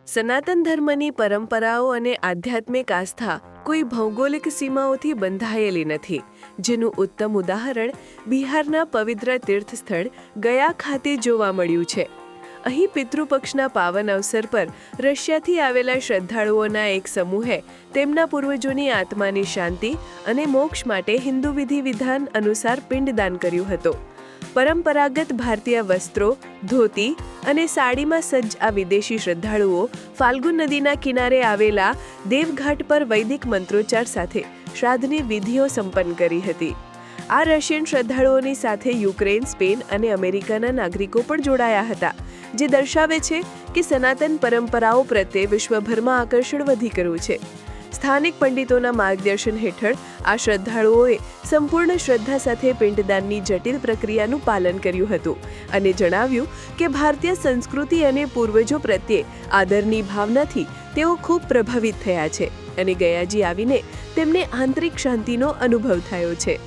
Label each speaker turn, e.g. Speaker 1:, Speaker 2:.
Speaker 1: સનાતન ધર્મની પરંપરાઓ અને આધ્યાત્મિક આસ્થા કોઈ ભૌગોલિક સીમાઓથી બંધાયેલી નથી, જેનું ઉત્તમ ઉદાહરણ બિહારના પવિત્ર તીર્થસ્થળ ગયા ખાતે જોવા મળ્યું છે. અહીં પિતૃપક્ષના પાવન અવસર પર રશિયાથી આવેલા શ્રદ્ધાળુઓના એક સમૂહે તેમના પૂર્વજોની આત્માની શાંતિ અને મોક્ષ માટે હિન્દુ વિધિ વિધાન અનુસાર પિંડદાન કર્યું હતું. પરંપરાગત ભારતીય વસ્ત્રો, ધોતી અને સાડીમાં સજ્જ આ વિદેશી શ્રદ્ધાળુઓ ફાલ્ગુ નદીના કિનારે આવેલા દેવઘાટ પર વૈદિક મંત્રોચ્ચાર સાથે શ્રાદ્ધની વિધિઓ સંપન્ન કરી હતી. આ રશિયન શ્રદ્ધાળુઓની સાથે યુક્રેન, સ્પેન અને અમેરિકાના નાગરિકો પણ જોડાયા હતા, જે દર્શાવે છે કે સનાતન પરંપરાઓ પ્રત્યે વિશ્વભરમાં આકર્ષણ વધી ગયું છે. સ્થાનિક પંડિતોના માર્ગદર્શન હેઠળ આ શ્રદ્ધાળુઓએ સંપૂર્ણ શ્રદ્ધા સાથે પિંડદાનની જટિલ પ્રક્રિયાનું પાલન કર્યું હતું અને જણાવ્યું કે ભારતીય સંસ્કૃતિ અને પૂર્વજો પ્રત્યે આદરની ભાવનાથી તેઓ ખૂબ પ્રભાવિત થયા છે અને ગયાજી આવીને તેમને આંતરિક શાંતિનો અનુભવ થયો છે.